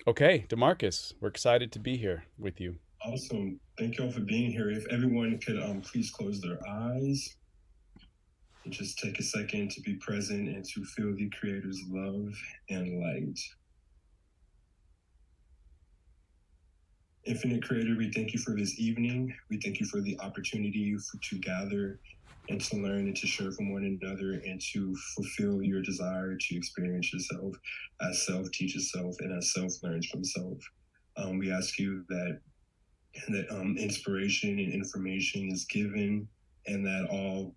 Okay, DeMarcus, we're excited to be here with you. Awesome. Thank you all for being here. If everyone could please close their eyes and just take a second to be present and to feel the Creator's love and light. Infinite Creator, we thank you for this evening. We thank you for the opportunity to gather and to learn and to share from one another and to fulfill your desire to experience yourself as self teaches self and as self learns from self. We ask you that inspiration and information is given, and that all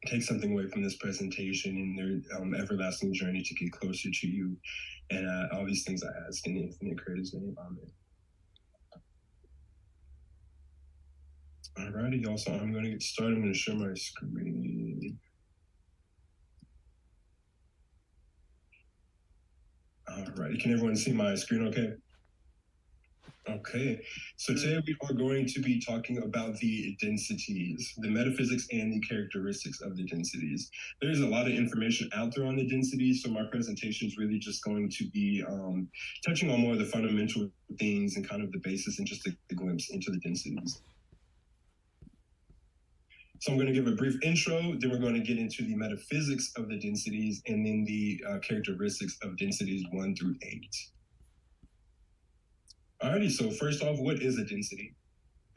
take something away from this presentation in their everlasting journey to get closer to you. And all these things I ask in the infinite creator's name. Amen. Alrighty, y'all. So I'm going to get started. I'm going to share my screen. Alrighty, can everyone see my screen okay? Okay, so today we are going to be talking about the densities, the metaphysics and the characteristics of the densities. There's a lot of information out there on the densities, so my presentation is really just going to be touching on more of the fundamental things and kind of the basis and just a glimpse into the densities. So I'm going to give a brief intro, then we're going to get into the metaphysics of the densities, and then the characteristics of densities 1 through 8. Alrighty, so first off, what is a density?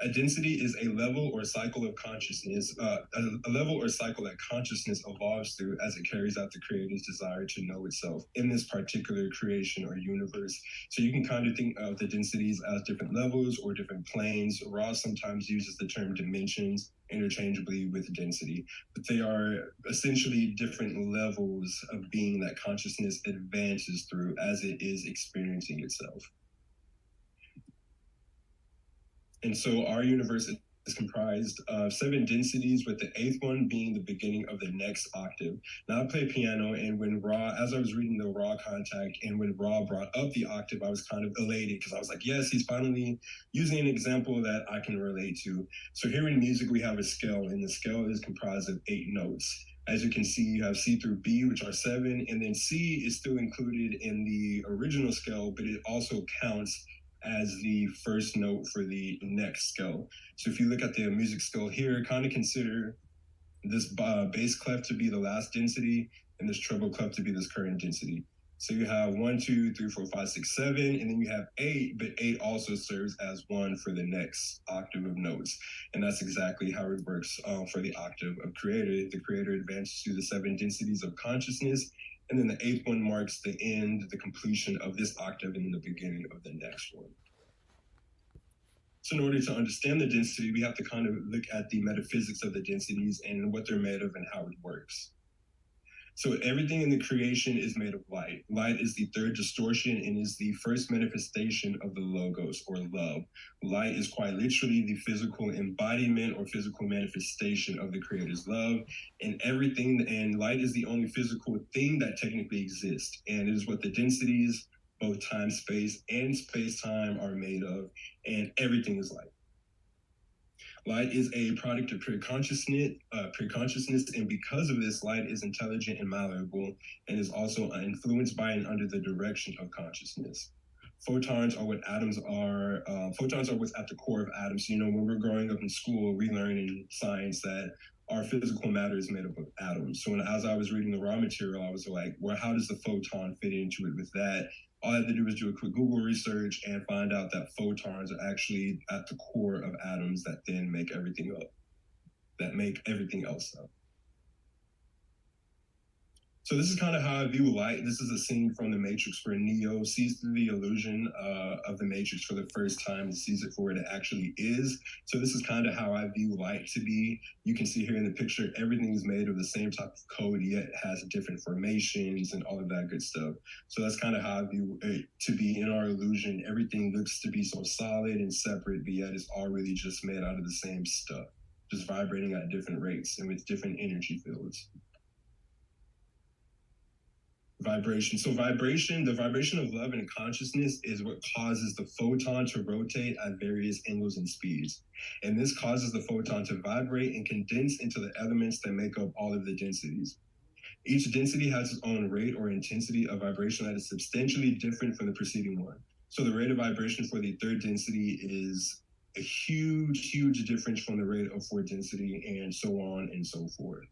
A density is a level or cycle of consciousness, a level or cycle that consciousness evolves through as it carries out the creator's desire to know itself in this particular creation or universe. So you can kind of think of the densities as different levels or different planes. Ross sometimes uses the term dimensions interchangeably with density, but they are essentially different levels of being that consciousness advances through as it is experiencing itself. And so our universe is comprised of 7 densities, with the 8th one being the beginning of the next octave. Now I play piano, and when as I was reading the Raw contact, and when Ra brought up the octave, I was kind of elated because I was like, yes, he's finally using an example that I can relate to. So here in music, we have a scale, and the scale is comprised of 8 notes. As you can see, you have C through B, which are 7, and then C is still included in the original scale, but it also counts as the first note for the next scale. So if you look at the music scale here, kind of consider this bass clef to be the last density and this treble clef to be this current density. So you have 1, 2, 3, 4, 5, 6, 7, and then you have 8, but 8 also serves as 1 for the next octave of notes. And that's exactly how it works for the octave of creator. The creator advances through the 7 densities of consciousness, and then the 8th one marks the end, the completion of this octave, and then the beginning of the next one. So in order to understand the density, we have to kind of look at the metaphysics of the densities and what they're made of and how it works. So everything in the creation is made of light. Light is the third distortion and is the first manifestation of the logos, or love. Light is quite literally the physical embodiment or physical manifestation of the creator's love, and light is the only physical thing that technically exists, and it is what the densities, both time, space, and space time, are made of, and everything is light. Light is a product of pure consciousness, and because of this, light is intelligent and malleable, and is also influenced by and under the direction of consciousness. Photons are what atoms are. Photons are what's at the core of atoms. So, when we're growing up in school, we learn in science that our physical matter is made up of atoms. So as I was reading the raw material, I was like, well, how does the photon fit into it with that? All I had to do was do a quick Google research and find out that photons are actually at the core of atoms that then make everything up, that make everything else up. So this is kind of how I view light. This is a scene from The Matrix where Neo sees through the illusion of the Matrix for the first time and sees it for what it actually is. So this is kind of how I view light to be. You can see here in the picture, everything is made of the same type of code, yet it has different formations and all of that good stuff. So that's kind of how I view it to be in our illusion. Everything looks to be so solid and separate, but yet it's all really just made out of the same stuff, just vibrating at different rates and with different energy fields. Vibration. So the vibration of love and consciousness is what causes the photon to rotate at various angles and speeds. And this causes the photon to vibrate and condense into the elements that make up all of the densities. Each density has its own rate or intensity of vibration that is substantially different from the preceding one. So the rate of vibration for the third density is a huge difference from the rate of fourth density, and so on and so forth.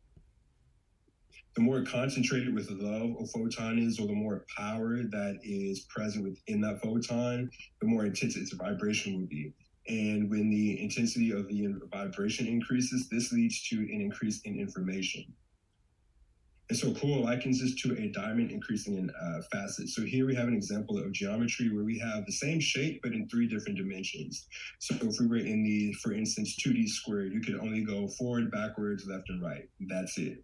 The more concentrated with love a photon is, or the more power that is present within that photon, the more intense its vibration will be. And when the intensity of the vibration increases, this leads to an increase in information. And so Cool likens this to a diamond increasing in facets. So here we have an example of geometry where we have the same shape, but in 3 different dimensions. So if we were in the, for instance, 2D squared, you could only go forward, backwards, left, and right. That's it.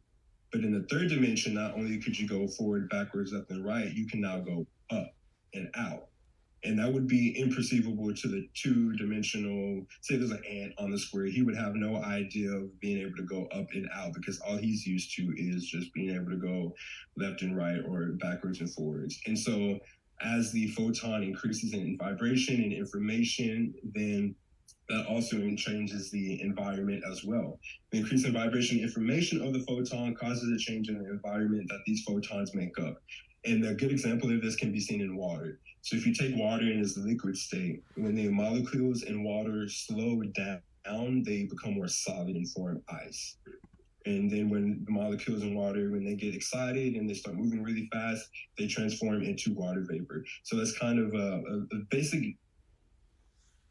But in the third dimension, not only could you go forward, backwards, left, and right, you can now go up and out. And that would be imperceivable to the 2-dimensional, say there's an ant on the square, he would have no idea of being able to go up and out because all he's used to is just being able to go left and right or backwards and forwards. And so as the photon increases in vibration and information, then that also changes the environment as well. The increase in vibration information of the photon causes a change in the environment that these photons make up. And a good example of this can be seen in water. So if you take water in its liquid state, when the molecules in water slow down, they become more solid and form ice. And then when the molecules in water, when they get excited and they start moving really fast, they transform into water vapor. So that's kind of a basic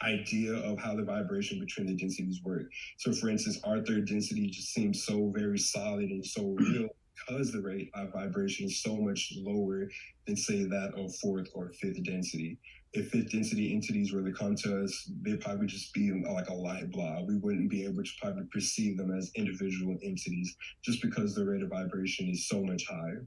idea of how the vibration between the densities work. So for instance, our third density just seems so very solid and so real because the rate of vibration is so much lower than say that of fourth or fifth density. If fifth density entities were to come to us, they'd probably just be like a light blob. We wouldn't be able to probably perceive them as individual entities just because the rate of vibration is so much higher.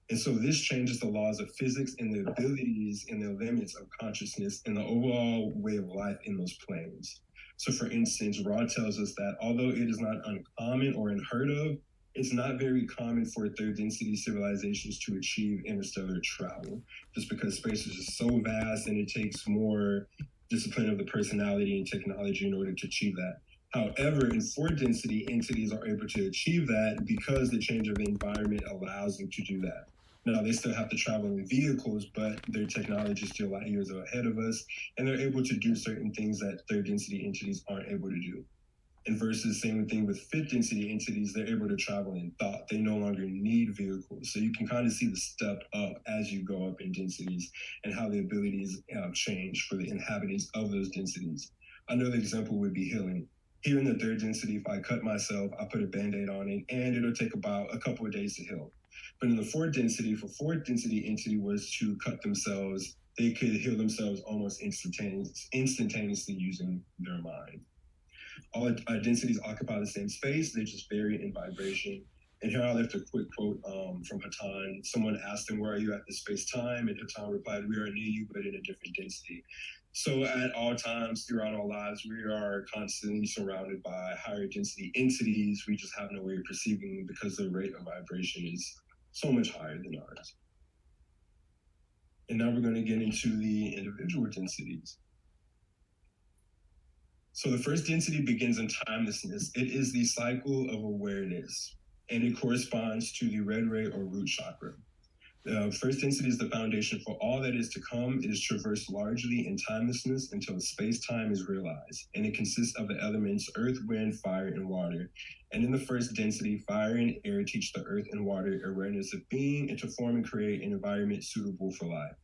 And so this changes the laws of physics and the abilities and the limits of consciousness and the overall way of life in those planes. So for instance, Ra tells us that although it is not uncommon or unheard of, it's not very common for third density civilizations to achieve interstellar travel, just because space is just so vast and it takes more discipline of the personality and technology in order to achieve that. However, in fourth density, entities are able to achieve that because the change of environment allows them to do that. Now, they still have to travel in vehicles, but their technology is still light years ahead of us, and they're able to do certain things that third density entities aren't able to do. And versus same thing with fifth density entities, they're able to travel in thought. They no longer need vehicles. So you can kind of see the step up as you go up in densities and how the abilities change for the inhabitants of those densities. Another example would be healing. Here in the third density, if I cut myself, I put a Band-Aid on it, and it'll take about a couple of days to heal. But in the fourth density, if a fourth density entity was to cut themselves, they could heal themselves almost instantaneously using their mind. All densities occupy the same space, they just vary in vibration. And here I left a quick quote from Hatan. Someone asked him, "Where are you at this space-time?" And Hatan replied, "We are near you, but in a different density." So at all times throughout our lives, we are constantly surrounded by higher density entities. We just have no way of perceiving them because the rate of vibration is so much higher than ours. And now we're going to get into the individual densities. So the first density begins in timelessness. It is the cycle of awareness, and it corresponds to the red ray or root chakra. The first density is the foundation for all that is to come. It is traversed largely in timelessness until space-time is realized, and it consists of the elements earth, wind, fire, and water. And in the first density, fire and air teach the earth and water awareness of being and to form and create an environment suitable for life.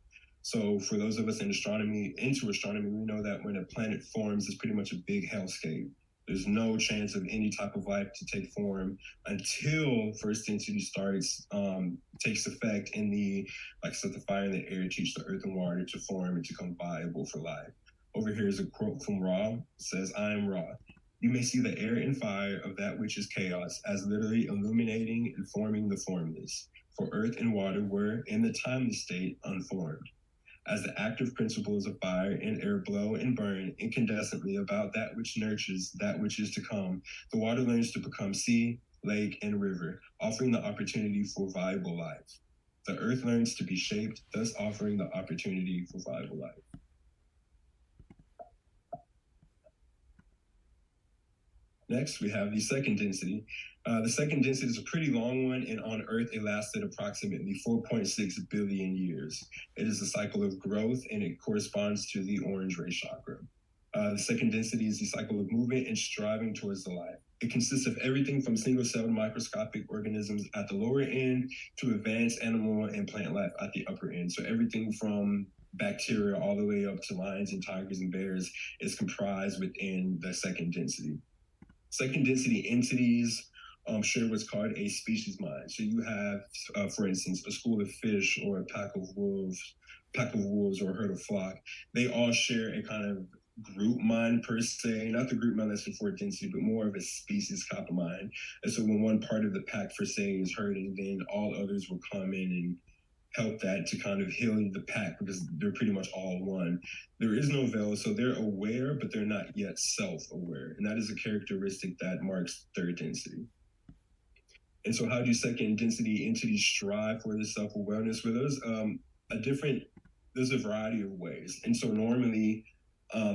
So for those of us into astronomy, we know that when a planet forms, it's pretty much a big hellscape. There's no chance of any type of life to take form until first density takes effect in the fire and the air teach the earth and water to form and to become viable for life. Over here is a quote from Ra. It says, "I am Ra. You may see the air and fire of that which is chaos as literally illuminating and forming the formless. For earth and water were, in the timeless state, unformed. As the active principles of fire and air blow and burn incandescently about that which nurtures that which is to come, the water learns to become sea, lake, and river, offering the opportunity for viable life. The earth learns to be shaped, thus offering the opportunity for viable life." Next, we have the second density. The second density is a pretty long one, and on Earth, it lasted approximately 4.6 billion years. It is a cycle of growth, and it corresponds to the orange ray chakra. The second density is the cycle of movement and striving towards the light. It consists of everything from single-celled microscopic organisms at the lower end to advanced animal and plant life at the upper end. So everything from bacteria all the way up to lions and tigers and bears is comprised within the second density. Second density entities share what's called a species mind. So you have, for instance, a school of fish or a pack of wolves or a herd of flock. They all share a kind of group mind per se, not the group mind that's in fourth density, but more of a species type of mind. And so when one part of the pack per se is hurting, then all others will come in and help that to kind of heal the pack because they're pretty much all one. There is no veil, so they're aware, but they're not yet self-aware. And that is a characteristic that marks third density. And so how do second density entities strive for this self-awareness? Well, there's a variety of ways. And so normally,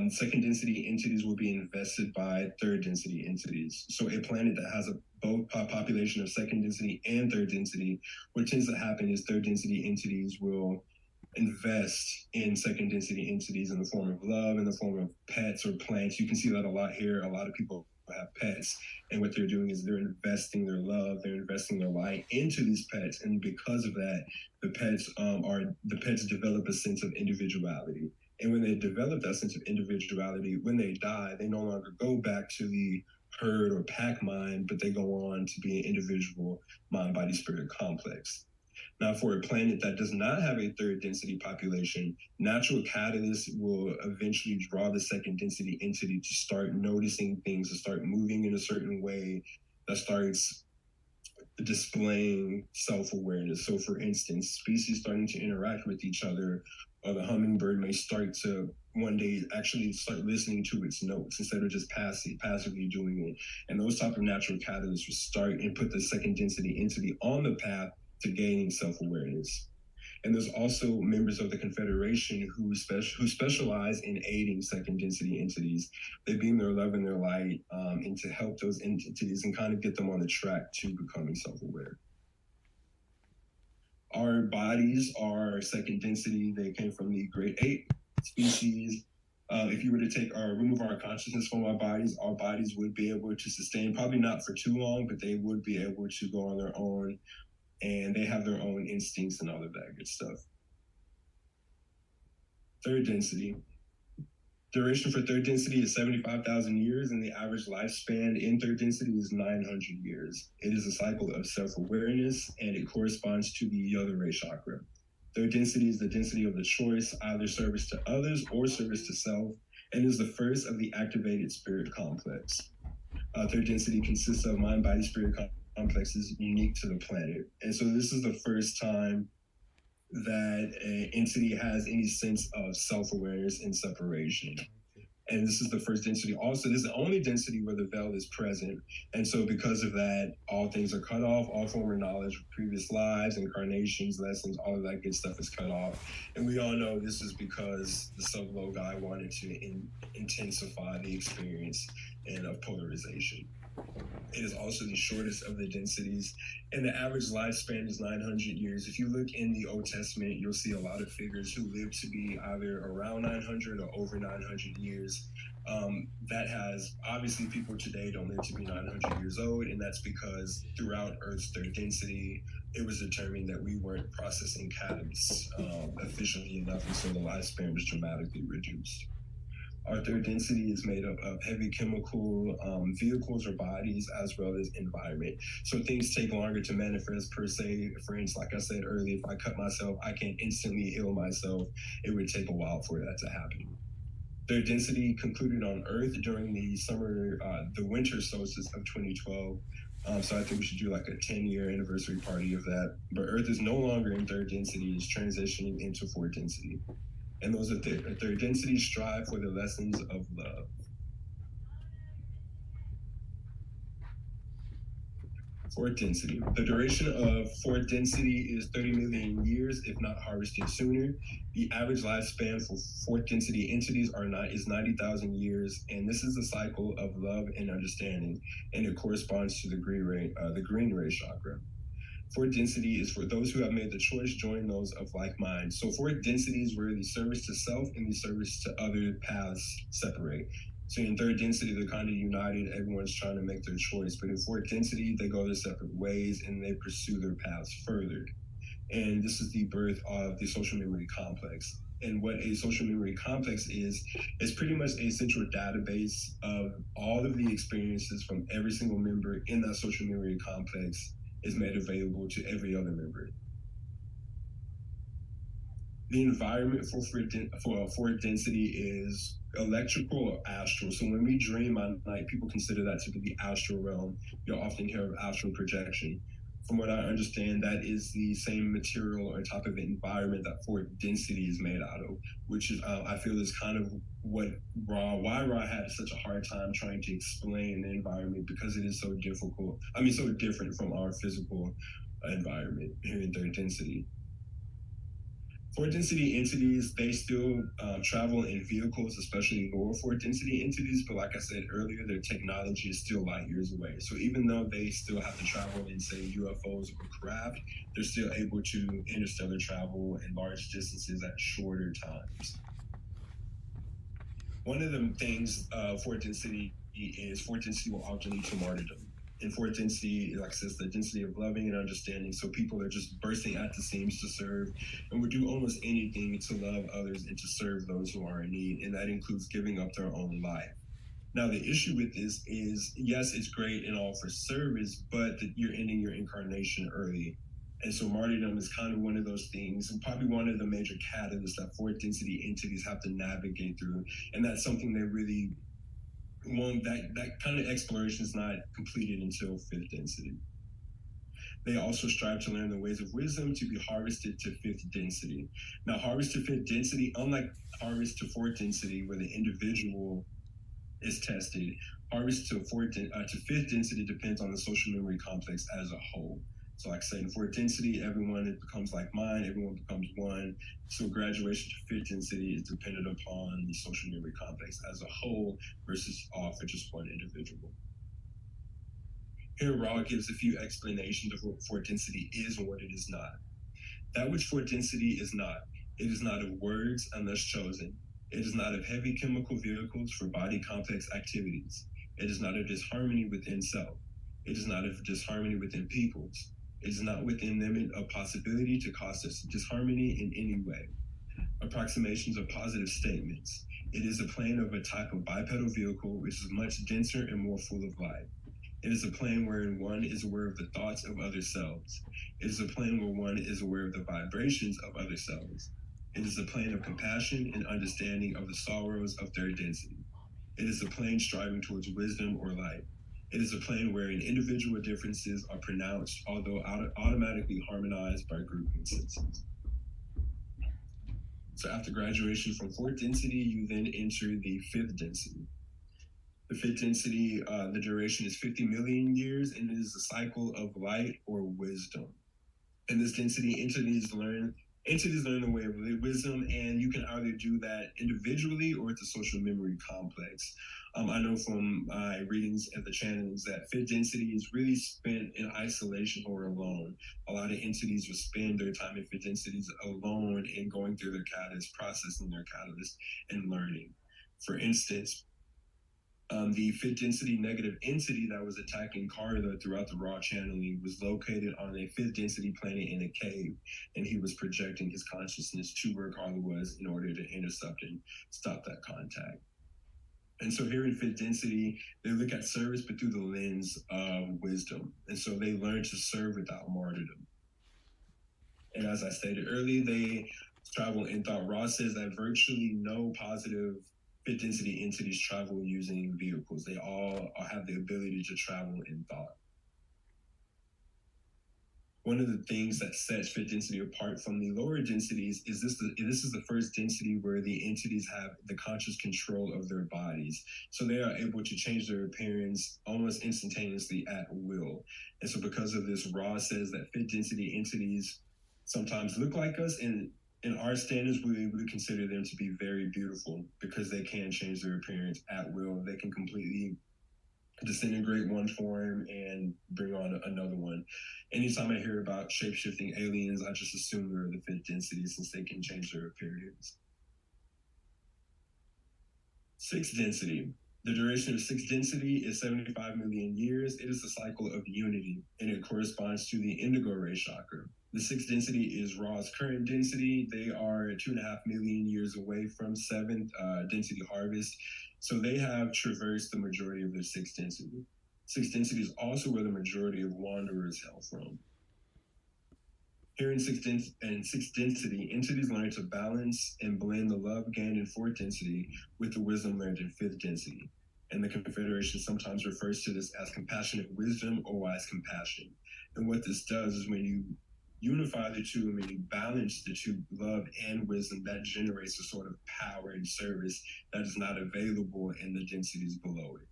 second density entities will be invested by third density entities. So a planet that has both population of second density and third density, what tends to happen is third density entities will invest in second density entities in the form of love, in the form of pets or plants. You can see that a lot here. A lot of people have pets, and what they're doing is they're investing their love, they're investing their light into these pets, and because of that, the pets develop a sense of individuality. And when they develop that sense of individuality, when they die, they no longer go back to the herd or pack mind, but they go on to be an individual mind, body, spirit complex. Now, for a planet that does not have a third density population, natural catalysts will eventually draw the second density entity to start noticing things, to start moving in a certain way that starts displaying self-awareness. So for instance, species starting to interact with each other, or the hummingbird may start to one day actually start listening to its notes instead of just passively doing it. And those type of natural catalysts will start and put the second density entity on the path to gaining self-awareness. And there's also members of the Confederation who specialize in aiding second density entities. They beam their love and their light and to help those entities and kind of get them on the track to becoming self-aware. Our bodies are second density. They came from the great ape species. If you were to remove our consciousness from our bodies would be able to sustain, probably not for too long, but they would be able to go on their own, and they have their own instincts and all of that good stuff. Third density. Duration for third density is 75,000 years, and the average lifespan in third density is 900 years. It is a cycle of self-awareness, and it corresponds to the other ray chakra. Third density is the density of the choice, either service to others or service to self, and is the first of the activated spirit complex. Third density consists of mind, body, spirit complexes unique to the planet. And so this is the first time that an entity has any sense of self-awareness and separation. And this is the first density. Also, this is the only density where the veil is present. And so because of that, all things are cut off, all former knowledge, previous lives, incarnations, lessons, all of that good stuff is cut off. And we all know this is because the sub-low guy wanted to intensify the experience and of polarization. It is also the shortest of the densities, and the average lifespan is 900 years. If you look in the Old Testament, you'll see a lot of figures who live to be either around 900 or over 900 years. That has, obviously people today don't live to be 900 years old, and that's because throughout Earth's third density, it was determined that we weren't processing catalysts efficiently enough, and so the lifespan was dramatically reduced. Our third density is made up of heavy chemical vehicles or bodies, as well as environment. So things take longer to manifest per se. For instance, like I said earlier, if I cut myself, I can't instantly heal myself. It would take a while for that to happen. Third density concluded on Earth during the winter solstice of 2012. So I think we should do like a 10-year anniversary party of that. But Earth is no longer in third density, it's transitioning into fourth density. And those are third density strive for the lessons of love. Fourth density. The duration of fourth density is 30 million years, if not harvested sooner. The average lifespan for fourth density entities is 90,000 years, and this is the cycle of love and understanding, and it corresponds to the green ray chakra. Fourth density is for those who have made the choice, join those of like mind. So fourth density is where the service to self and the service to other paths separate. So in third density, they're kind of united. Everyone's trying to make their choice. But in fourth density, they go their separate ways and they pursue their paths further. And this is the birth of the social memory complex. And what a social memory complex is pretty much a central database of all of the experiences from every single member in that social memory complex is made available to every other member. The environment for fourth density is electrical or astral. So when we dream at night, people consider that to be the astral realm. You'll often hear of astral projection. From what I understand, that is the same material or type of environment that fourth density is made out of, which is I feel is kind of why Ra had such a hard time trying to explain the environment, because it is so difficult. So different from our physical environment here in third density. Fourth density entities, they still travel in vehicles, especially lower fourth density entities. But like I said earlier, their technology is still light years away. So even though they still have to travel in, say, UFOs or craft, they're still able to interstellar travel in large distances at shorter times. One of the things fourth density will often lead to martyrdom. In fourth density, like I said, the density of loving and understanding. So people are just bursting at the seams to serve and would do almost anything to love others and to serve those who are in need. And that includes giving up their own life. Now, the issue with this is, yes, it's great and all for service, but you're ending your incarnation early. And so martyrdom is kind of one of those things, and probably one of the major catalysts that fourth density entities have to navigate through. And that's something they really that kind of exploration is not completed until fifth density. They also strive to learn the ways of wisdom to be harvested to fifth density. Now, harvest to fifth density, unlike harvest to fourth density, where the individual is tested, harvest to fifth density depends on the social memory complex as a whole. So like I said, in fourth density, everyone becomes like mind, everyone becomes one. So graduation to fifth density is dependent upon the social memory complex as a whole versus off for just one individual. Here, Ra gives a few explanations of what fourth density is and what it is not. That which fourth density is not. It is not of words unless chosen. It is not of heavy chemical vehicles for body complex activities. It is not of disharmony within self. It is not of disharmony within peoples. It is not within limit of possibility to cause disharmony in any way. Approximations of positive statements. It is a plane of a type of bipedal vehicle which is much denser and more full of life. It is a plane wherein one is aware of the thoughts of other selves. It is a plane where one is aware of the vibrations of other selves. It is a plane of compassion and understanding of the sorrows of third density. It is a plane striving towards wisdom or light. It is a plane wherein individual differences are pronounced, although automatically harmonized by group consensus. So after graduation from fourth density, you then enter the fifth density. The fifth density, the duration is 50 million years, and it is a cycle of light or wisdom. In this density, entities learn the way of wisdom, and you can either do that individually or it's a social memory complex. I know from my readings at the channels that fifth density is really spent in isolation or alone. A lot of entities will spend their time in fifth densities alone and going through their catalyst, processing their catalyst, and learning. For instance, the fifth density negative entity that was attacking Carla throughout the Raw channeling was located on a fifth density planet in a cave, and he was projecting his consciousness to where Carla was in order to intercept and stop that contact. And so here in fifth density, they look at service, but through the lens of wisdom. And so they learn to serve without martyrdom. And as I stated earlier, they travel in thought. Ra says that virtually no positive fifth density entities travel using vehicles. They all have the ability to travel in thought. one of the things that sets fifth density apart from the lower densities is this is the first density where the entities have the conscious control of their bodies. So they are able to change their appearance almost instantaneously at will. And so because of this, Ra says that fifth density entities sometimes look like us, and in our standards, we would consider them to be very beautiful because they can change their appearance at will. They can completely disintegrate one form and bring on another one. Anytime I hear about shape-shifting aliens, I just assume they're the fifth density since they can change their appearance. Sixth density. The duration of sixth density is 75 million years. It is the cycle of unity, and it corresponds to the indigo ray chakra. The sixth density is Ra's current density. They are 2.5 million years away from seventh density harvest. So they have traversed the majority of their sixth density. Sixth density is also where the majority of wanderers hail from. Here in sixth density, entities learn to balance and blend the love gained in fourth density with the wisdom learned in fifth density. And the Confederation sometimes refers to this as compassionate wisdom or wise compassion. And what this does is when you unify the two, and when you balance the two, love and wisdom, that generates a sort of power and service that is not available in the densities below it.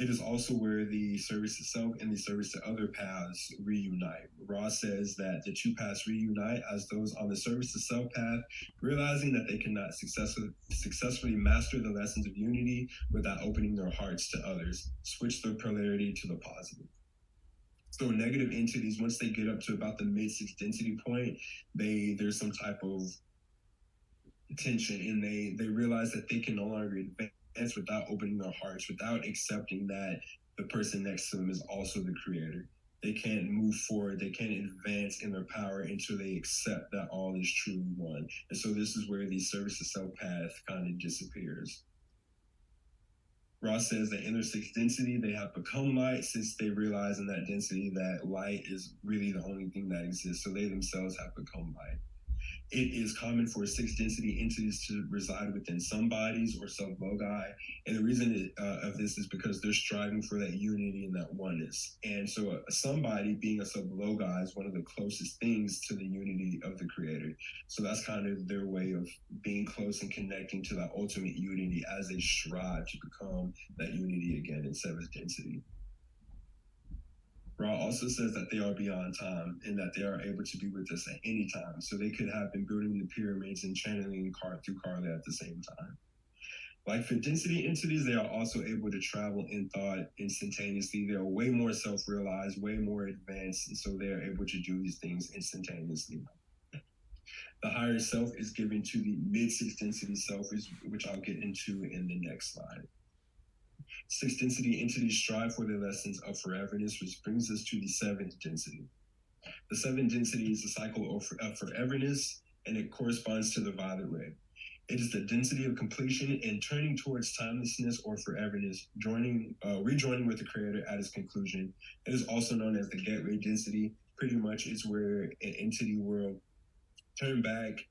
It is also where the service to self and the service to other paths reunite. Ross says that the two paths reunite as those on the service to self path, realizing that they cannot successfully master the lessons of unity without opening their hearts to others, switch their polarity to the positive. So negative entities, once they get up to about the mid-sixth density point, there's some type of tension, and they realize that they can no longer advance without opening their hearts, without accepting that the person next to them is also the creator. They can't move forward, they can't advance in their power until they accept that all is truly one. And so this is where the service to self path kind of disappears. Ross says that in their sixth density, they have become light since they realize in that density that light is really the only thing that exists. So they themselves have become light. It is common for sixth density entities to reside within some bodies or sub-logi. And the reason of this is because they're striving for that unity and that oneness. And so a somebody being a sub-logi is one of the closest things to the unity of the creator. So that's kind of their way of being close and connecting to that ultimate unity as they strive to become that unity again in seventh density. Ra also says that they are beyond time and that they are able to be with us at any time. So they could have been building the pyramids and channeling through Karla at the same time. Like fifth density entities, they are also able to travel in thought instantaneously. They are way more self-realized, way more advanced, and so they are able to do these things instantaneously. The higher self is given to the mid-sixth density self, which I'll get into in the next slide. Sixth density entities strive for the lessons of foreverness, which brings us to the seventh density. The seventh density is the cycle of foreverness, and it corresponds to the violet ray. It is the density of completion and turning towards timelessness or foreverness, rejoining with the creator at its conclusion. It is also known as the gateway density. Pretty much it's where an entity will turn back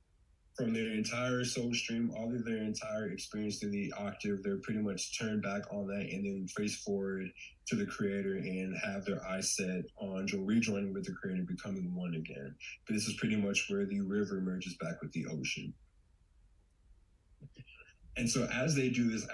from their entire soul stream, all of their entire experience through the octave. They're pretty much turned back on that and then face forward to the creator and have their eyes set on rejoining with the creator, becoming one again. But this is pretty much where the river merges back with the ocean. And so as they do this,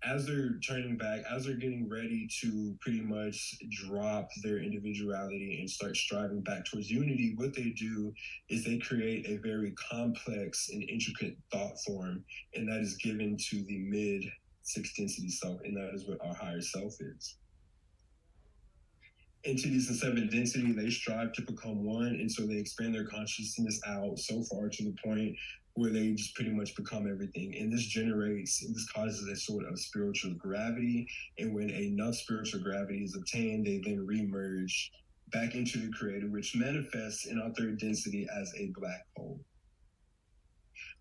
as they're turning back, as they're getting ready to pretty much drop their individuality and start striving back towards unity, what they do is they create a very complex and intricate thought form, and that is given to the mid-sixth density self, and that is what our higher self is. Entities in seventh density, they strive to become one, and so they expand their consciousness out so far to the point where they just pretty much become everything. And this causes a sort of spiritual gravity. And when enough spiritual gravity is obtained, they then remerge back into the creator, which manifests in our third density as a black hole.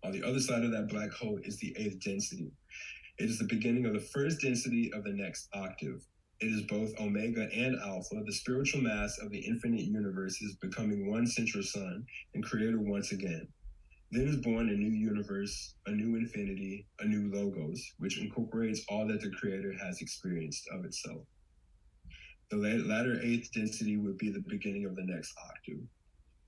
On the other side of that black hole is the eighth density. It is the beginning of the first density of the next octave. It is both omega and alpha. The spiritual mass of the infinite universe is becoming one central sun and creator once again. Then is born a new universe, a new infinity, a new logos, which incorporates all that the creator has experienced of itself. The latter eighth density would be the beginning of the next octave.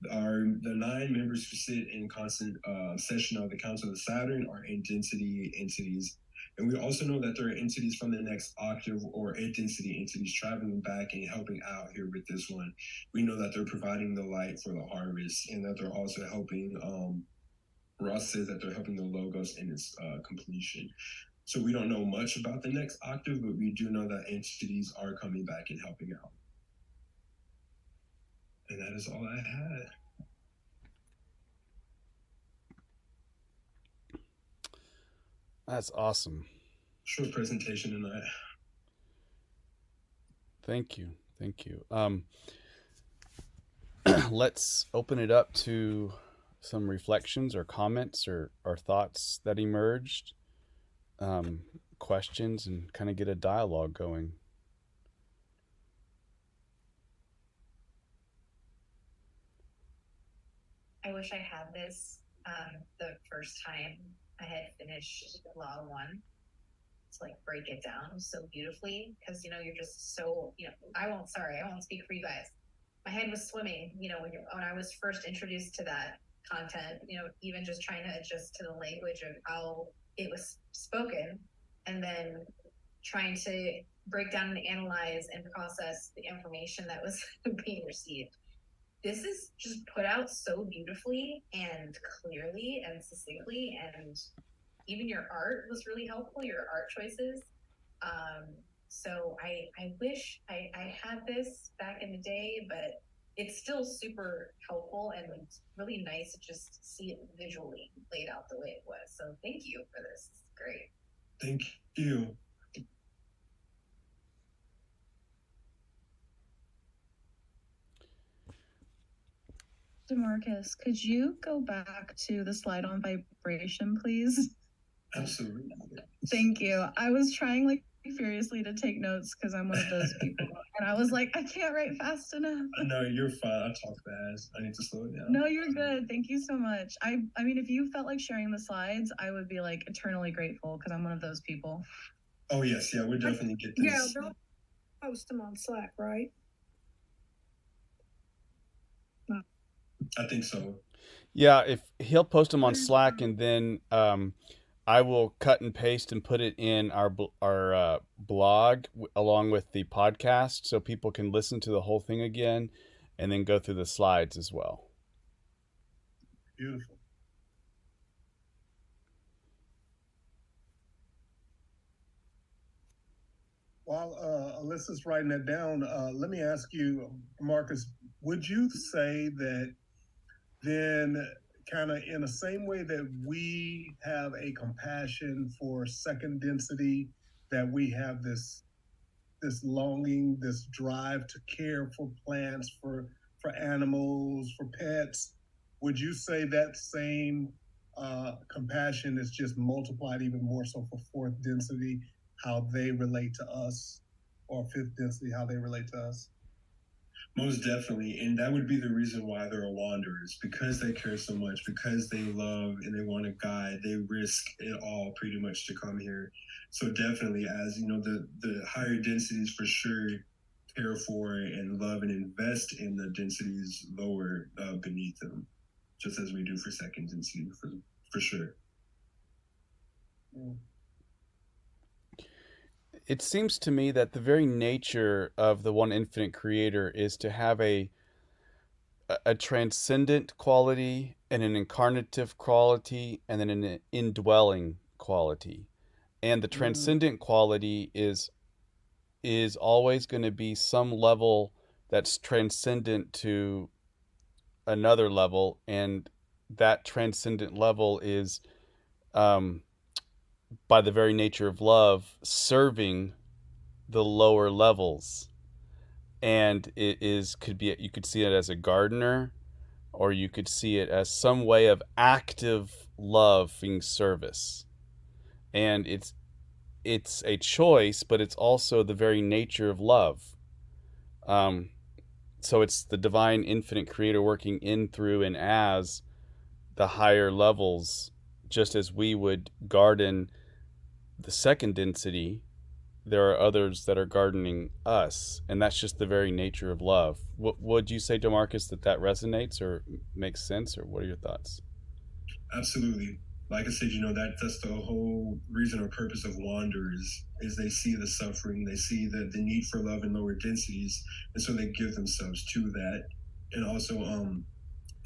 The 9 members who sit in constant session of the Council of Saturn are in density entities. And we also know that there are entities from the next octave or eighth density entities traveling back and helping out here with this one. We know that they're providing the light for the harvest and that they're also helping, Ross says that they're helping the Logos in its completion. So we don't know much about the next octave, but we do know that entities are coming back and helping out. And that is all I had. That's awesome. Short presentation tonight. Thank you. Thank you. Let's open it up to some reflections or comments or thoughts that emerged, questions, and kind of get a dialogue going. I wish I had this the first time I had finished Law 1 to like break it down so beautifully, because you're just so I won't speak for you guys. My head was swimming when I was first introduced to that content, even just trying to adjust to the language of how it was spoken, and then trying to break down and analyze and process the information that was being received. This is just put out so beautifully and clearly and succinctly, and even your art was really helpful, your art choices. So I wish I had this back in the day, but it's still super helpful, and it's really nice to just see it visually laid out the way it was. So thank you for this. It's great. Thank you. DeMarcus, could you go back to the slide on vibration, please? Absolutely. Thank you. I was trying like furiously to take notes because I'm one of those people, and I was like, I can't write fast enough. No, you're fine. I talk fast. I need to slow it down. No, you're good. Thank you so much. I mean, if you felt like sharing the slides, I would be like eternally grateful because I'm one of those people. Oh yes, yeah, we'll definitely get this. Yeah, they'll post them on Slack, right? I think so. Yeah, if he'll post them on Slack, and then I will cut and paste and put it in our blog along with the podcast, so people can listen to the whole thing again, and then go through the slides as well. Beautiful. While Alyssa's writing that down, let me ask you, Marcus, would you say that then kind of in the same way that we have a compassion for second density, that we have this longing, this drive to care for plants, for animals, for pets, would you say that same compassion is just multiplied even more so for fourth density, how they relate to us, or fifth density, how they relate to us? Most definitely, and that would be the reason why they're wanderers, because they care so much, because they love and they want to guide, they risk it all pretty much to come here. So definitely, as the higher densities for sure care for and love and invest in the densities lower beneath them, just as we do for second density for sure. It seems to me that the very nature of the one infinite creator is to have a transcendent quality and an incarnative quality and then an indwelling quality. And the transcendent quality is always going to be some level that's transcendent to another level, and that transcendent level is by the very nature of love, serving the lower levels. And you could see it as a gardener, or you could see it as some way of active loving service. And it's a choice, but it's also the very nature of love. So it's the divine infinite creator working in, through, and as the higher levels, just as we would garden the second density, there are others that are gardening us, and that's just the very nature of love. What would you say, DeMarcus, that resonates or makes sense, or what are your thoughts? Absolutely. Like I said, that's the whole reason or purpose of wanderers is they see the suffering, they see the need for love in lower densities, and so they give themselves to that. And also,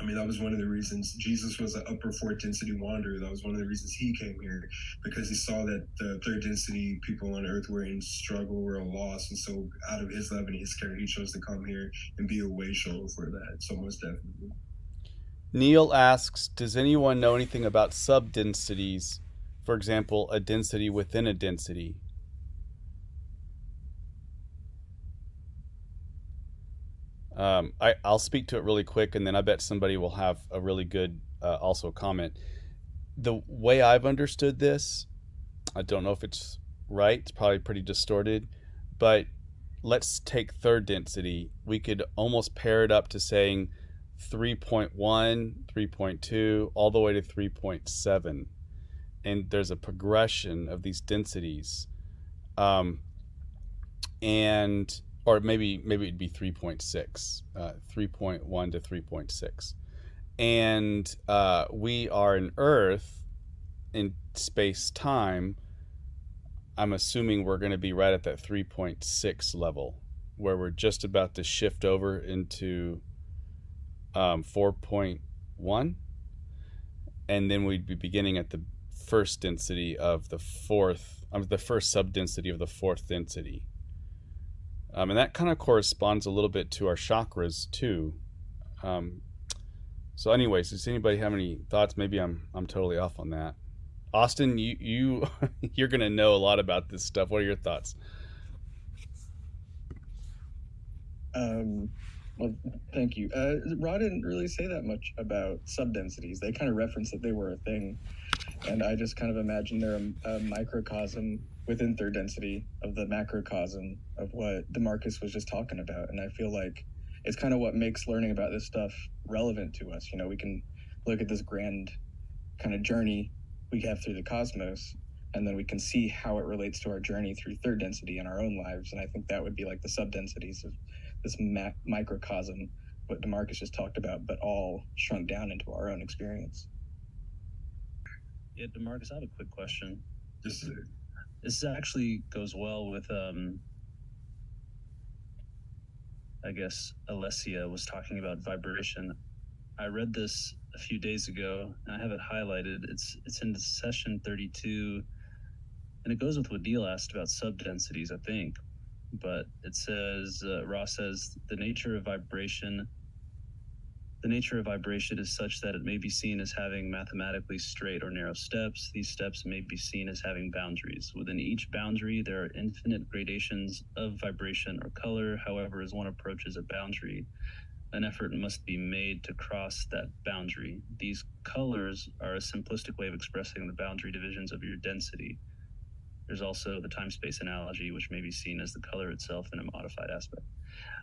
that was one of the reasons Jesus was an upper fourth density wanderer. That was one of the reasons he came here, because he saw that the third density people on earth were in struggle, were lost. And so out of his love and his care, he chose to come here and be a way shower for that. So most definitely. Neil asks, does anyone know anything about subdensities? For example, a density within a density. I'll speak to it really quick, and then I bet somebody will have a really good also comment. The way I've understood this, I don't know if it's right. It's probably pretty distorted, but let's take third density. We could almost pair it up to saying 3.1, 3.2, all the way to 3.7. And there's a progression of these densities. And or maybe it'd be 3.6, 3.1 to 3.6. And we are in Earth in space time. I'm assuming we're going to be right at that 3.6 level, where we're just about to shift over into 4.1, and then we'd be beginning at the first density of the first subdensity of the fourth density. And that kind of corresponds a little bit to our chakras too. So anyways, does anybody have any thoughts? Maybe I'm totally off on that. Austin, you you're gonna know a lot about this stuff. What are your thoughts? Well, thank you. Ra didn't really say that much about subdensities. They kind of referenced that they were a thing, and I just kind of imagine they're a microcosm within third density of the macrocosm of what DeMarcus was just talking about. And I feel like it's kind of what makes learning about this stuff relevant to us. We can look at this grand kind of journey we have through the cosmos, and then we can see how it relates to our journey through third density in our own lives. And I think that would be like the subdensities of this microcosm, what DeMarcus just talked about, but all shrunk down into our own experience. Yeah, DeMarcus, I have a quick question. Just This actually goes well with, I guess, Alessia was talking about vibration. I read this a few days ago, and I have it highlighted. It's in session 32, and it goes with what Neil asked about subdensities, I think. But it says, Ross says, the nature of vibration is such that it may be seen as having mathematically straight or narrow steps. These steps may be seen as having boundaries. Within each boundary, there are infinite gradations of vibration or color. However, as one approaches a boundary, an effort must be made to cross that boundary. These colors are a simplistic way of expressing the boundary divisions of your density. There's also the time-space analogy, which may be seen as the color itself in a modified aspect.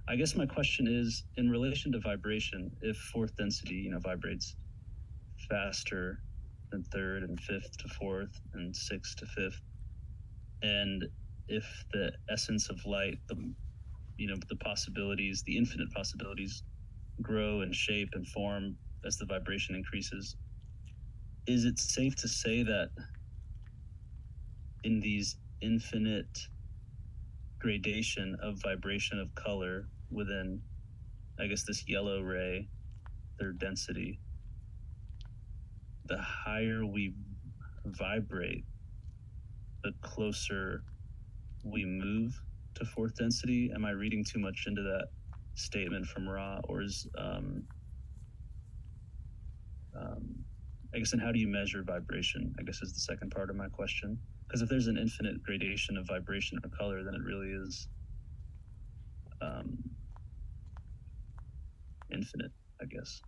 I guess my question is, in relation to vibration, if fourth density, vibrates faster than third and fifth to fourth and sixth to fifth, and if the essence of light, the possibilities, the infinite possibilities grow and shape and form as the vibration increases, is it safe to say that in these infinite gradation of vibration of color within, I guess, this yellow ray, their density, the higher we vibrate, the closer we move to fourth density? Am I reading too much into that statement from Ra, or is I guess, and how do you measure vibration, I guess, is the second part of my question. Because if there's an infinite gradation of vibration or color, then it really is infinite, I guess.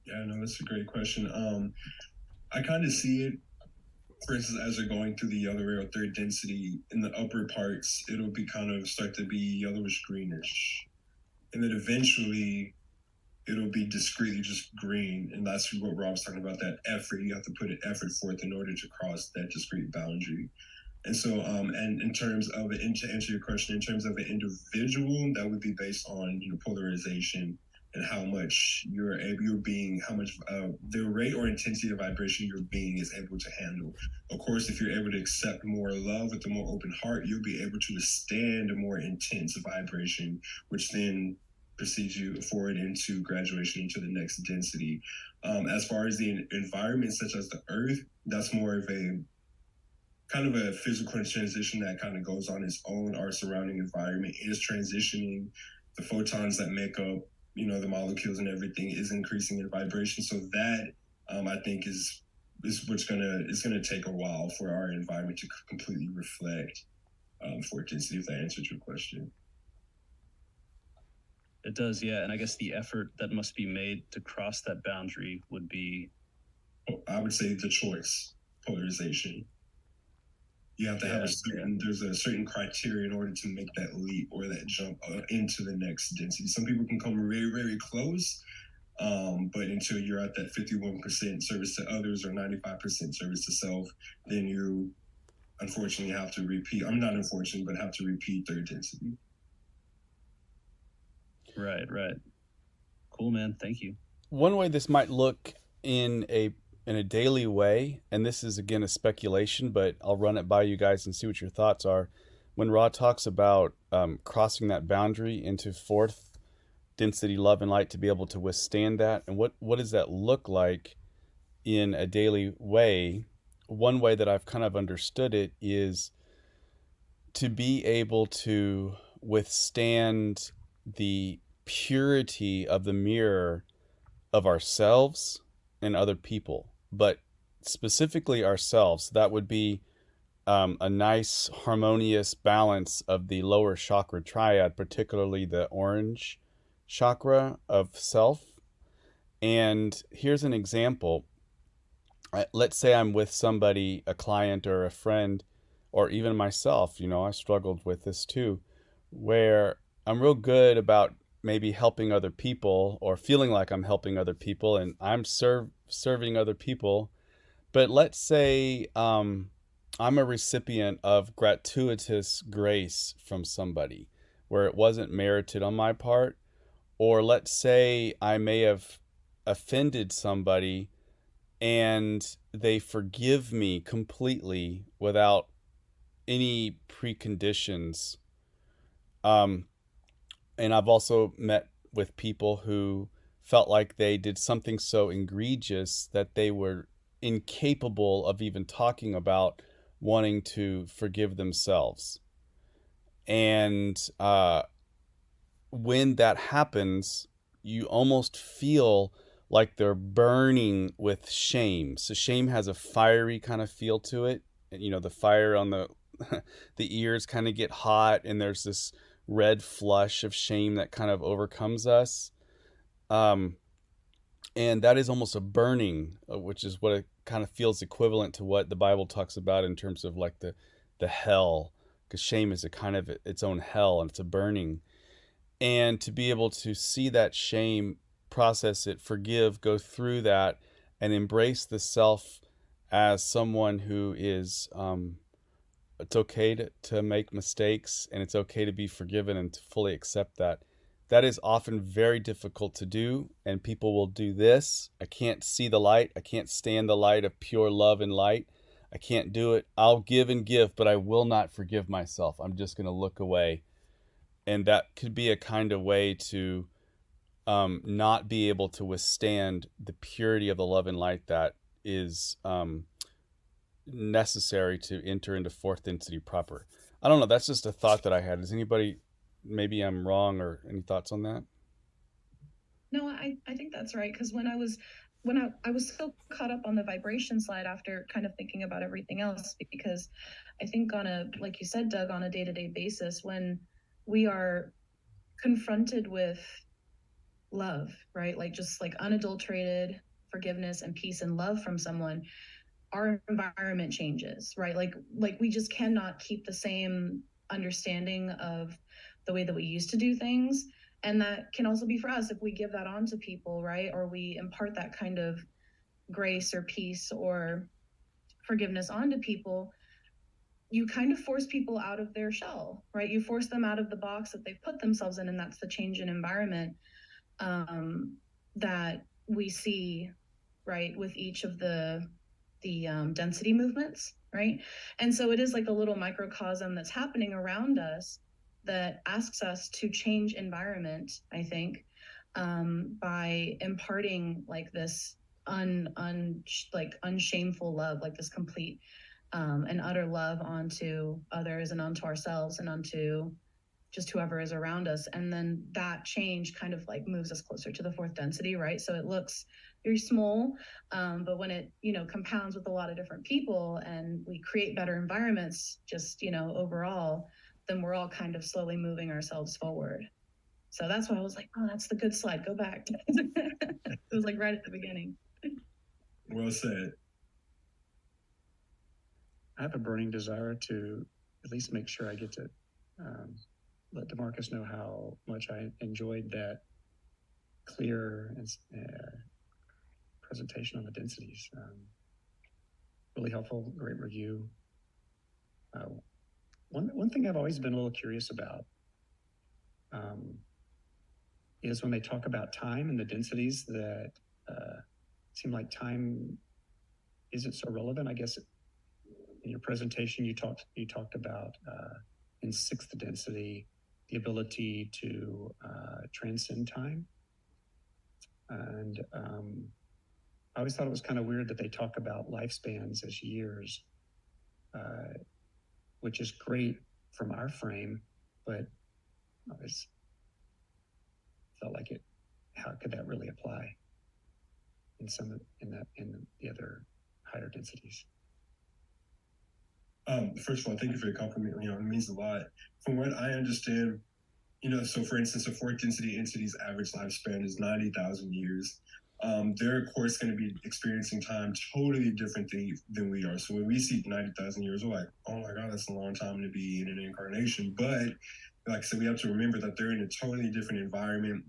Yeah, no, that's a great question. I kind of see it, for instance, as they're going through the yellow ray or third density, in the upper parts, it'll be kind of start to be yellowish greenish. And then eventually it'll be discretely just green. And that's what Rob was talking about, that effort. You have to put an effort forth in order to cross that discrete boundary. And so, and in terms of, and to answer your question, in terms of an individual, that would be based on polarization and how much how much the rate or intensity of vibration your being is able to handle. Of course, if you're able to accept more love with a more open heart, you'll be able to withstand a more intense vibration, which then proceeds you forward into graduation into the next density. As far as the environment, such as the Earth, that's more of a kind of a physical transition that kind of goes on its own. Our surrounding environment is transitioning. The photons that make up, the molecules and everything is increasing in vibration. So that, I think, is what's gonna take a while for our environment to completely reflect for density. If that answered your question. It does, yeah. And I guess the effort that must be made to cross that boundary would be, I would say, the choice, polarization. You have to have there's a certain criteria in order to make that leap or that jump into the next density. Some people can come very, very close, but until you're at that 51% service to others or 95% service to self, then you unfortunately have to repeat. I'm not unfortunate, but have to repeat third density. Right. Cool, man. Thank you. One way this might look in a daily way, and this is again a speculation, but I'll run it by you guys and see what your thoughts are. When Ra talks about crossing that boundary into fourth density love and light to be able to withstand that, and what does that look like in a daily way? One way that I've kind of understood it is to be able to withstand the purity of the mirror of ourselves and other people, but specifically ourselves. That would be a nice harmonious balance of the lower chakra triad, particularly the orange chakra of self. And here's an example. Let's say I'm with somebody, a client or a friend, or even myself. I struggled with this too, where I'm real good about maybe helping other people or feeling like I'm helping other people and I'm serving other people. But let's say I'm a recipient of gratuitous grace from somebody where it wasn't merited on my part. Or let's say I may have offended somebody and they forgive me completely without any preconditions. And I've also met with people who felt like they did something so egregious that they were incapable of even talking about wanting to forgive themselves. And when that happens, you almost feel like they're burning with shame. So shame has a fiery kind of feel to it. The fire on the the ears kind of get hot, and there's this red flush of shame that kind of overcomes us. And that is almost a burning, which is what it kind of feels equivalent to what the Bible talks about in terms of like the hell, because shame is a kind of its own hell and it's a burning. And to be able to see that shame, process it, forgive, go through that, and embrace the self as someone who is it's okay to make mistakes, and it's okay to be forgiven and to fully accept that. That is often very difficult to do, and people will do this. I can't see the light. I can't stand the light of pure love and light. I can't do it. I'll give and give, but I will not forgive myself. I'm just going to look away. And that could be a kind of way to not be able to withstand the purity of the love and light that is necessary to enter into fourth density proper. I don't know. That's just a thought that I had. Is anybody, maybe I'm wrong, or any thoughts on that? No, I think that's right. Because when I was so caught up on the vibration slide after kind of thinking about everything else, because I think like you said, Doug, on a day-to-day basis, when we are confronted with love, right? Like just like unadulterated forgiveness and peace and love from someone, our environment changes, right? Like we just cannot keep the same understanding of the way that we used to do things. And that can also be for us if we give that on to people, right? Or we impart that kind of grace or peace or forgiveness onto people. you kind of force people out of their shell, right? You force them out of the box that they've put themselves in, and that's the change in environment that we see, right, with each of the density movements, right? And so it is like a little microcosm that's happening around us that asks us to change environment, I think, by imparting like this unshameful love, like this complete and utter love onto others and onto ourselves and onto just whoever is around us. And then that change kind of like moves us closer to the fourth density, right? So it looks very small, but when it, compounds with a lot of different people and we create better environments, just, overall, then we're all kind of slowly moving ourselves forward. So that's why I was like, oh, that's the good slide. Go back. It was like right at the beginning. Well said. I have a burning desire to at least make sure I get to let DeMarcus know how much I enjoyed that clear presentation on the densities. Really helpful, great review. One thing I've always been a little curious about is when they talk about time and the densities that seem like time isn't so relevant. I guess in your presentation you talked about in sixth density the ability to transcend time, and I always thought it was kind of weird that they talk about lifespans as years, which is great from our frame, but I always felt like how could that really apply in the other higher densities? First of all, thank you for your compliment. It means a lot. From what I understand, so for instance, a fourth density entity's average lifespan is 90,000 years. They're of course going to be experiencing time totally different than we are. So when we see 90,000 years, we're like, oh my God, that's a long time to be in an incarnation. But like I said, we have to remember that they're in a totally different environment.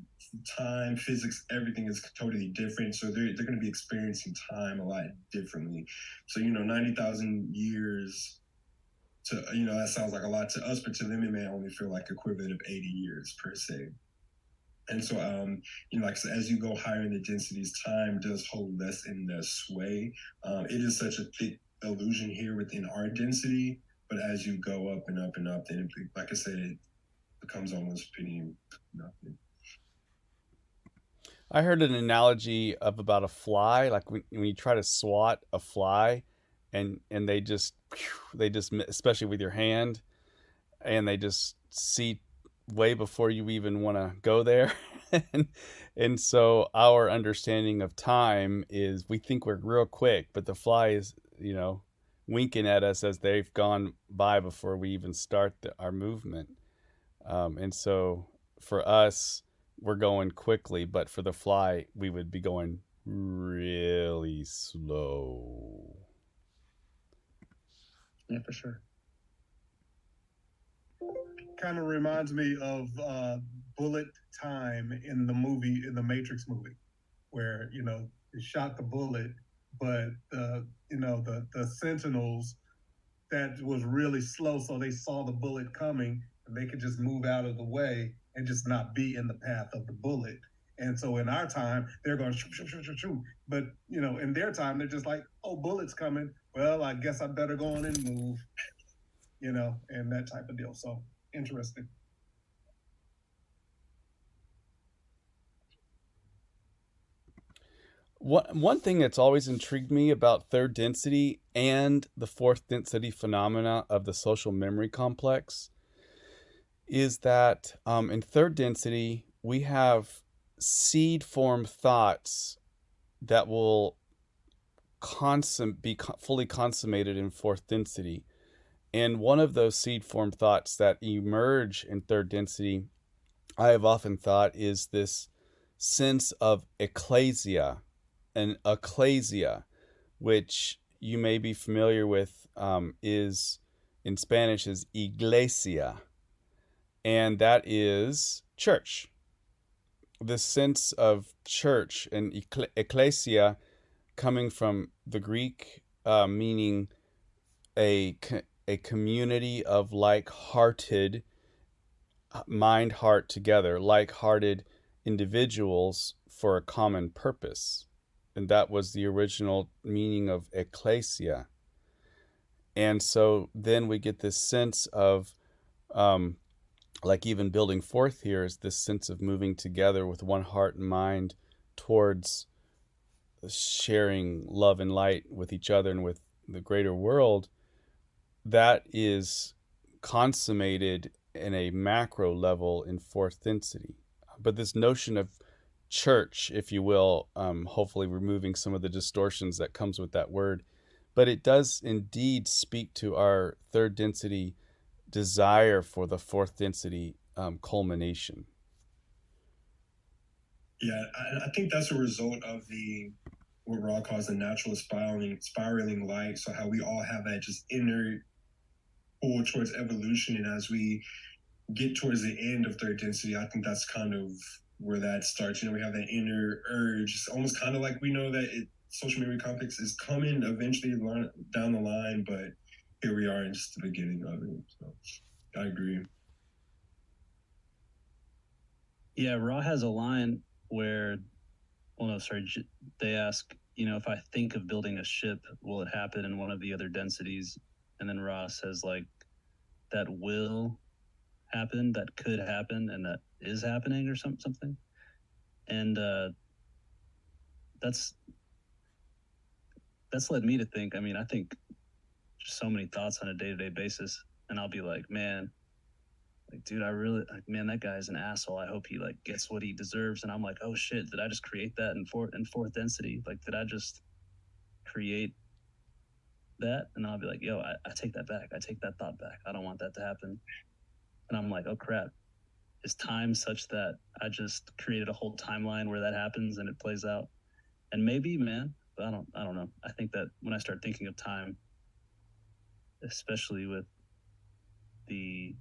Time, physics, everything is totally different. So they're going to be experiencing time a lot differently. So, 90,000 years that sounds like a lot to us, but to them, it may only feel like equivalent of 80 years per se. And so, like I said, as you go higher in the densities, time does hold less in the sway. It is such a thick illusion here within our density, but as you go up and up and up, then, like I said, it becomes almost pretty nothing. I heard an analogy of about a fly, like when you try to swat a fly, and they just especially with your hand, and they just see way before you even want to go there. and so our understanding of time is we think we're real quick, but the fly is winking at us as they've gone by before we even start our movement. And so for us, we're going quickly, but for the fly, we would be going really slow. Yeah, for sure. Kind of reminds me of bullet time in the Matrix movie, where they shot the bullet, but the Sentinels, that was really slow, so they saw the bullet coming and they could just move out of the way and just not be in the path of the bullet. And so in our time, they're going shoot, shoot, shoot, shoot, shoot. But in their time, they're just like, oh, bullet's coming. Well, I guess I better go on and move. And that type of deal. So interesting. One thing that's always intrigued me about third density and the fourth density phenomena of the social memory complex is that in third density, we have seed form thoughts that will be fully consummated in fourth density. And one of those seed form thoughts that emerge in third density, I have often thought, is this sense of ecclesia. And ecclesia, which you may be familiar with, is in Spanish is iglesia, and that is church. The sense of church and ecclesia coming from the Greek, meaning a a community of like-hearted, mind heart together, like-hearted individuals for a common purpose. And that was the original meaning of ecclesia. And so then we get this sense of, like even building forth here, is this sense of moving together with one heart and mind towards sharing love and light with each other and with the greater world. That is consummated in a macro level in fourth density. But this notion of church, if you will, hopefully removing some of the distortions that comes with that word, but it does indeed speak to our third density desire for the fourth density culmination. Yeah, I think that's a result of what Ra calls the natural spiraling light. So how we all have that just inner pull towards evolution, and as we get towards the end of third density, I think that's kind of where that starts. We have that inner urge. It's almost kind of like we know that social memory complex is coming eventually down the line, but here we are in just the beginning of it. So I agree. Yeah, Ra has a line where, they ask, if I think of building a ship, will it happen in one of the other densities? And then Ra says, like, that will happen, that could happen, and that is happening, or something. And that's led me to think, I think just so many thoughts on a day-to-day basis, and I'll be like, man, like, dude, that guy is an asshole. I hope he like gets what he deserves. And I'm like, oh shit, did I just create that in fourth density? Like, did I just create that? And I'll be like, yo, I take that back. I take that thought back. I don't want that to happen. And I'm like, oh crap, is time such that I just created a whole timeline where that happens and it plays out? And maybe, man, but I don't know. I think that when I start thinking of time, especially with the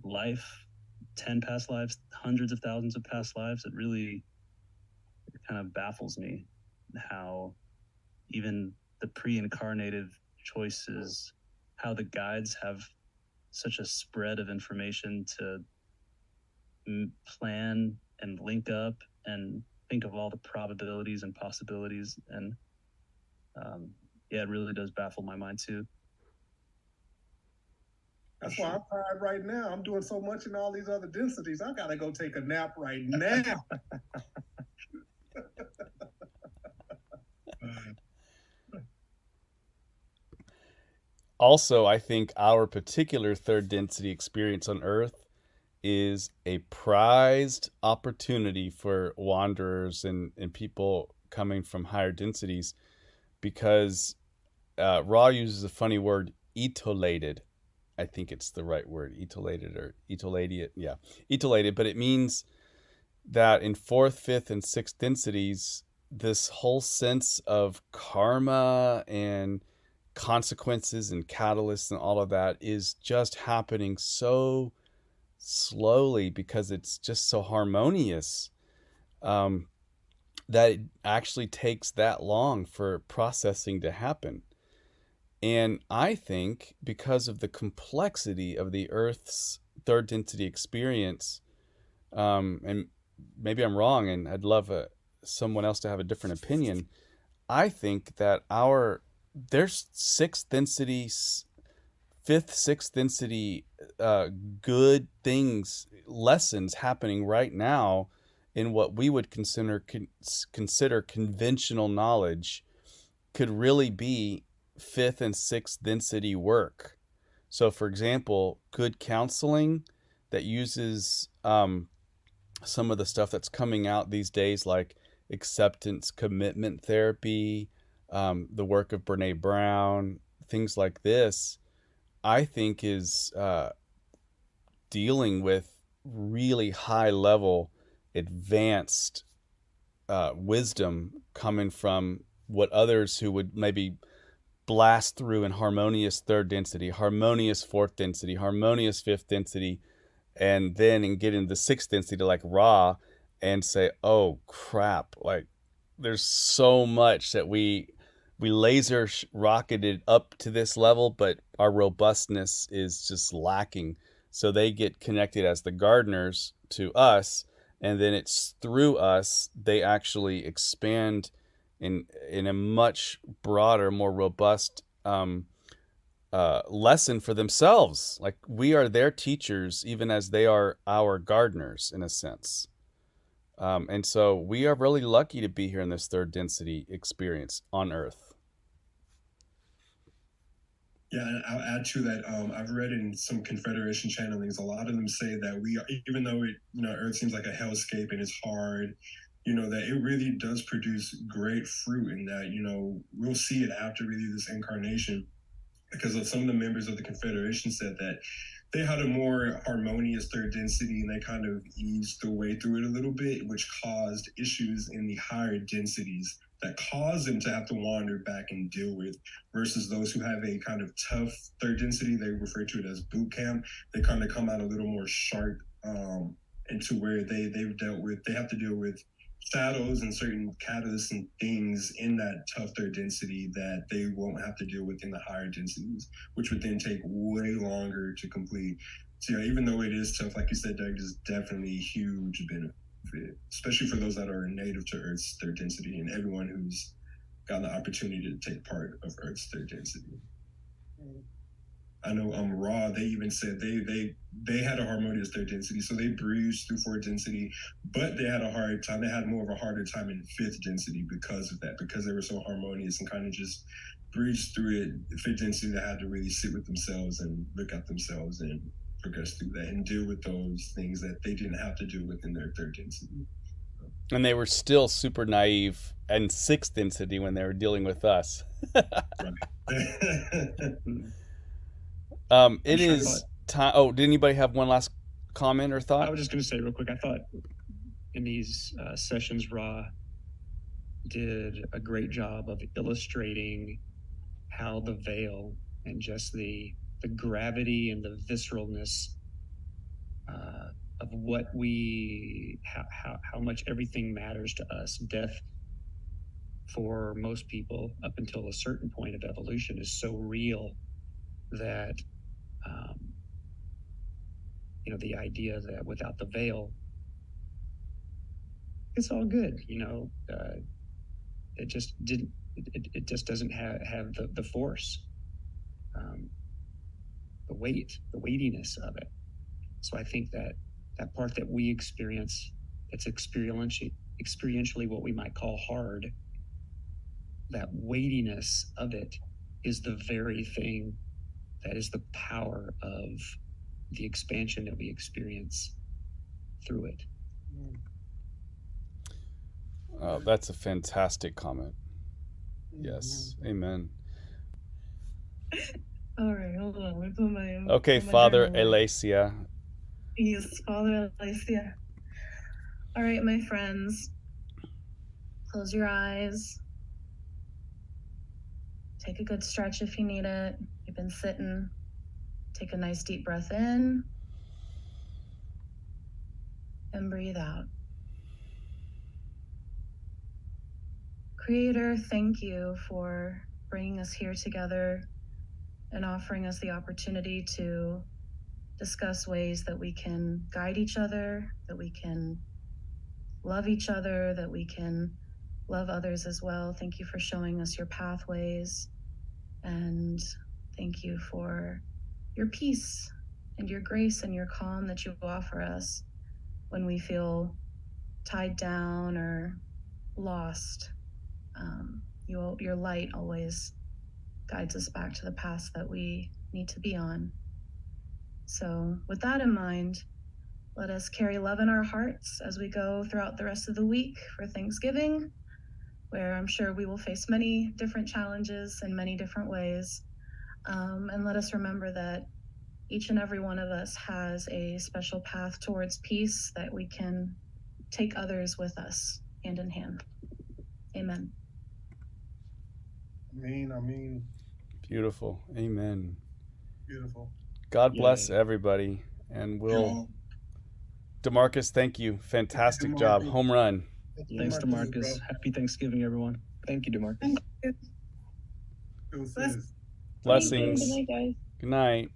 life, 10 past lives, hundreds of thousands of past lives, it kind of baffles me how even the pre-incarnative choices, how the guides have such a spread of information to plan and link up and think of all the probabilities and possibilities. And it really does baffle my mind too. That's why I'm tired right now. I'm doing so much in all these other densities. I gotta go take a nap right now. Also, I think our particular third density experience on Earth is a prized opportunity for wanderers and people coming from higher densities, because Ra uses a funny word, etiolated. I think it's the right word, etiolated or etiolated. Yeah, etiolated. But it means that in fourth, fifth, and sixth densities, this whole sense of karma and consequences and catalysts and all of that is just happening so slowly because it's just so harmonious, that it actually takes that long for processing to happen. And I think because of the complexity of the Earth's third density experience, and maybe I'm wrong and I'd love someone else to have a different opinion, I think that there's sixth density, fifth, sixth density good things, lessons happening right now in what we would consider conventional knowledge could really be fifth and sixth density work. So, for example, good counseling that uses some of the stuff that's coming out these days, like acceptance commitment therapy, the work of Brene Brown, things like this, I think is dealing with really high level, advanced wisdom coming from what others who would maybe blast through in harmonious third density, harmonious fourth density, harmonious fifth density, and then get into the sixth density like Ra and say, oh crap, like there's so much that we we laser rocketed up to this level, but our robustness is just lacking. So they get connected as the gardeners to us, and then it's through us they actually expand in a much broader, more robust lesson for themselves. Like we are their teachers, even as they are our gardeners, in a sense. And so we are really lucky to be here in this third density experience on Earth. Yeah, and I'll add to that. I've read in some Confederation channelings, a lot of them say that we are, even though Earth seems like a hellscape and it's hard, that it really does produce great fruit, and that we'll see it after really this incarnation, because some of the members of the Confederation said that they had a more harmonious third density, and they kind of eased the way through it a little bit, which caused issues in the higher densities that cause them to have to wander back and deal with, versus those who have a kind of tough third density. They refer to it as boot camp. They kind of come out a little more sharp, into where they have to deal with shadows and certain catalysts and things in that tough third density that they won't have to deal with in the higher densities, which would then take way longer to complete. So even though it is tough, like you said, Doug, there's definitely huge benefit, especially for those that are native to Earth's third density and everyone who's gotten the opportunity to take part of Earth's third density. I know Raw, they even said they had a harmonious third density, so they breezed through fourth density, but they had a hard time. They had more of a harder time in fifth density because of that, because they were so harmonious and kind of just breezed through it. Fifth density, they had to really sit with themselves and look at themselves and progress through that and deal with those things that they didn't have to do within their third density. And they were still super naive and sixth density when they were dealing with us. It is time. Oh, did anybody have one last comment or thought? I was just going to say real quick, I thought in these sessions, Ra did a great job of illustrating how the veil and just the gravity and the visceralness of what how much everything matters to us. Death, for most people, up until a certain point of evolution, is so real that the idea that without the veil, it's all good. It just didn't. It just doesn't have the force, the weightiness of it. So I think that part that we experience, it's experientially what we might call hard, that weightiness of it is the very thing that is the power of the expansion that we experience through it. Oh, that's a fantastic comment. Yes. Amen. All right, hold on. Let me put my Okay, Father Elacia. Yes, Father Elacia. All right, my friends. Close your eyes. Take a good stretch if you need it. You've been sitting. Take a nice deep breath in. And breathe out. Creator, thank you for bringing us here together and offering us the opportunity to discuss ways that we can guide each other, that we can love each other, that we can love others as well. Thank you for showing us your pathways, and thank you for your peace and your grace and your calm that you offer us when we feel tied down or lost. Your light always guides us back to the path that we need to be on. So with that in mind, let us carry love in our hearts as we go throughout the rest of the week for Thanksgiving, where I'm sure we will face many different challenges in many different ways. And let us remember that each and every one of us has a special path towards peace that we can take others with us hand in hand. Amen. Amen. Beautiful. Amen. Beautiful. God bless everybody. And we'll... DeMarcus, thank you. Fantastic job. Home run. Thanks, DeMarcus. Happy Thanksgiving, everyone. Thank you, DeMarcus. Deuces. Blessings. Good night, guys. Good night.